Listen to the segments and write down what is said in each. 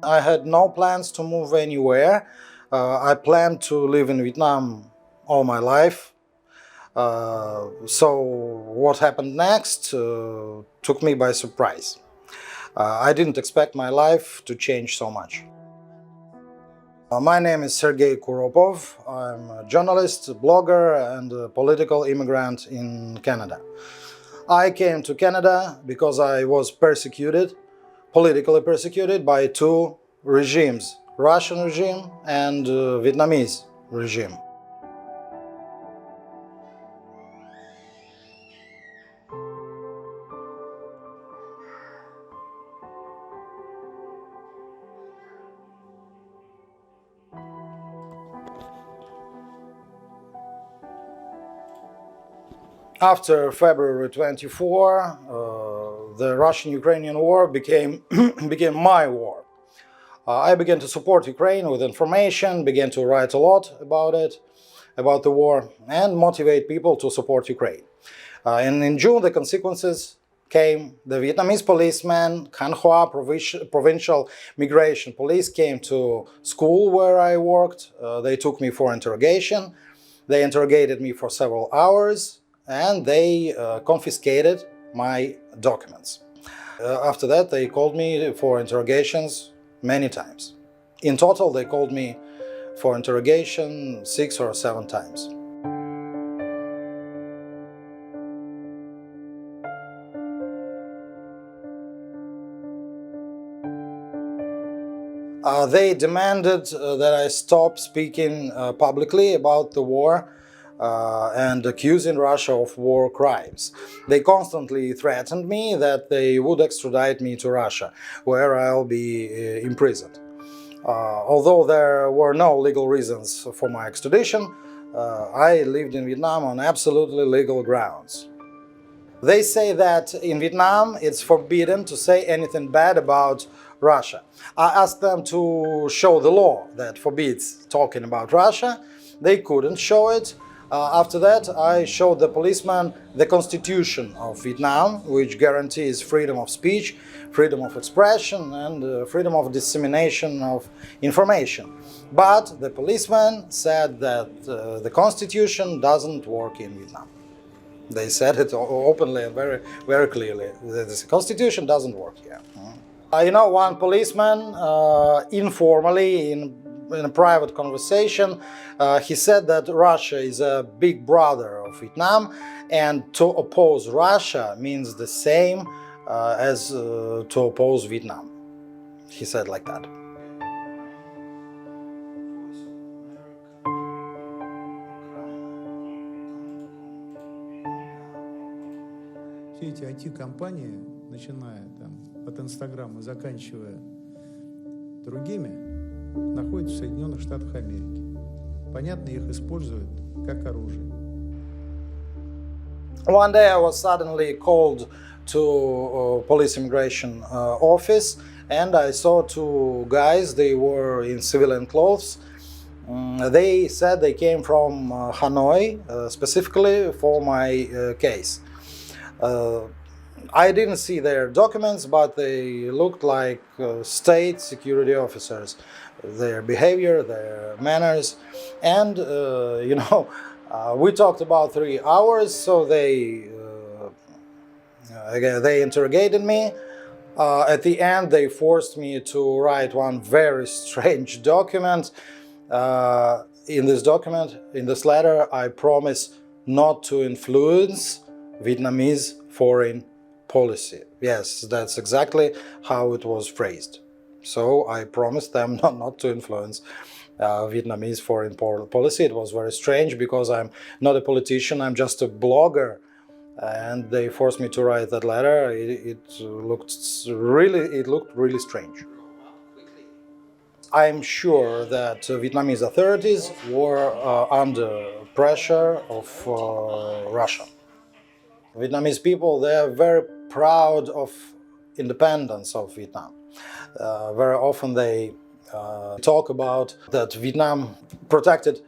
I had no plans to move anywhere. I planned to live in Vietnam all my life. So what happened next took me by surprise. I didn't expect my life to change so much. My name is Sergei Kuropov. I'm a journalist, blogger, and a political immigrant in Canada. I came to Canada because I was persecuted, politically persecuted by two regimes, Russian regime and Vietnamese regime. After February 24, the Russian-Ukrainian war became my war. I began to support Ukraine with information, began to write a lot about it, about the war, and motivate people to support Ukraine. And in June, the consequences came. The Vietnamese policeman, Can Hoa Provincial Migration Police, came to school where I worked. They took me for interrogation. They interrogated me for several hours, and they confiscated my documents. After that, they called me for interrogations many times. In total, they called me for interrogation 6 or 7 times. They demanded that I stop speaking publicly about the war and accusing Russia of war crimes. They constantly threatened me that they would extradite me to Russia, where I'll be imprisoned. Although there were no legal reasons for my extradition, I lived in Vietnam on absolutely legal grounds. They say that in Vietnam it's forbidden to say anything bad about Russia. I asked them to show the law that forbids talking about Russia. They couldn't show it. After that, I showed the policeman the Constitution of Vietnam, which guarantees freedom of speech, freedom of expression, and freedom of dissemination of information. But the policeman said that the Constitution doesn't work in Vietnam. They said it openly and very, very clearly. The Constitution doesn't work here. You know, one policeman, informally, in a private conversation, he said that Russia is a big brother of Vietnam, and to oppose Russia means the same as to oppose Vietnam. He said like that. Все эти IT-компании, начиная там, от Инстаграма, заканчивая другими, находятся в Соединенных Штатах Америки. Понятно, их используют как оружие. One day I was suddenly called to police immigration office, and I saw two guys. They were in civilian clothes. They said they came from Hanoi, specifically for my case. I didn't see their documents, but they looked like state security officers. Their behavior, their manners, and you know, we talked about 3 hours. So they interrogated me. At the end, they forced me to write one very strange document. In this letter, I promise not to influence Vietnamese foreign policy. Yes, that's exactly how it was phrased. So I promised them not to influence Vietnamese foreign policy. It was very strange because I'm not a politician, I'm just a blogger. And they forced me to write that letter. It looked really strange. I'm sure that Vietnamese authorities were under pressure of Russia. Vietnamese people, they are very proud of independence of Vietnam. Very often they talk about that Vietnam protected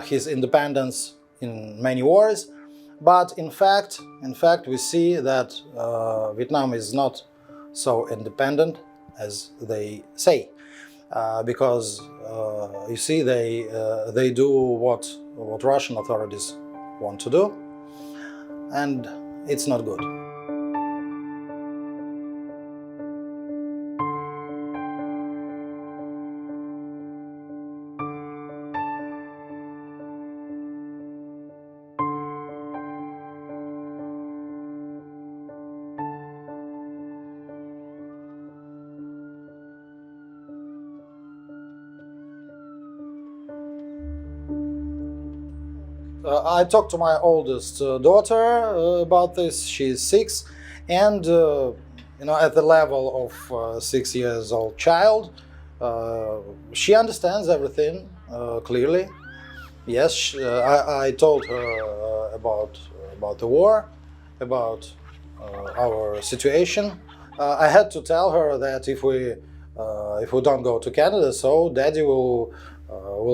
his independence in many wars, but in fact we see that Vietnam is not so independent as they say, because you see, they do what Russian authorities want to do, and it's not good. I talked to my oldest daughter about this. She's 6, and at the level of 6 years old child, she understands everything clearly. Yes, I told her about the war, about our situation. I had to tell her that if we don't go to Canada, so Daddy will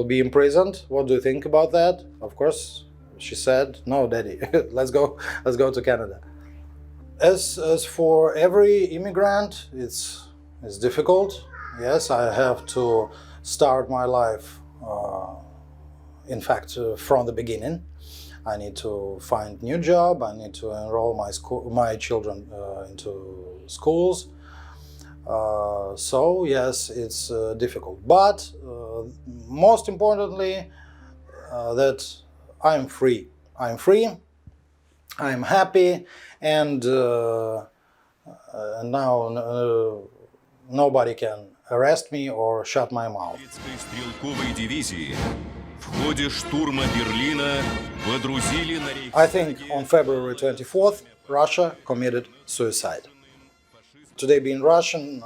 be imprisoned. What do you think about that? Of course, she said, "No, Daddy, let's go to Canada." As for every immigrant, it's difficult. Yes, I have to start my life, in fact, from the beginning. I need to find new job. I need to enroll my children into schools. So yes, it's difficult, but most importantly, that I'm free. I'm free. I'm happy, and now nobody can arrest me or shut my mouth. I think on February 24th, Russia committed suicide. Today, being Russian,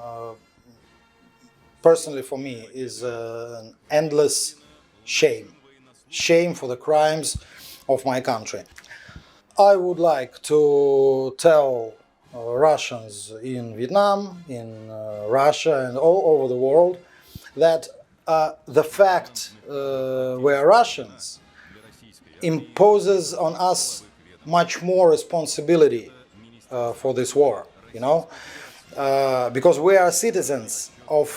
personally for me, is an endless shame. Shame for the crimes of my country. I would like to tell Russians in Vietnam, in Russia, and all over the world that the fact we're Russians imposes on us much more responsibility for this war, because we are citizens of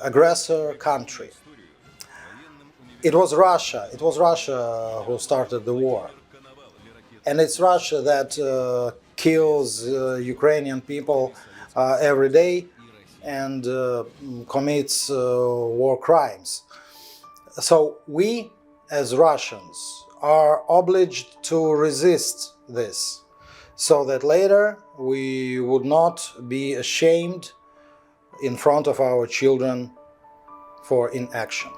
aggressor country. It was Russia who started the war. And it's Russia that kills Ukrainian people every day and commits war crimes. So we, as Russians, are obliged to resist this, so that later we would not be ashamed in front of our children for inaction.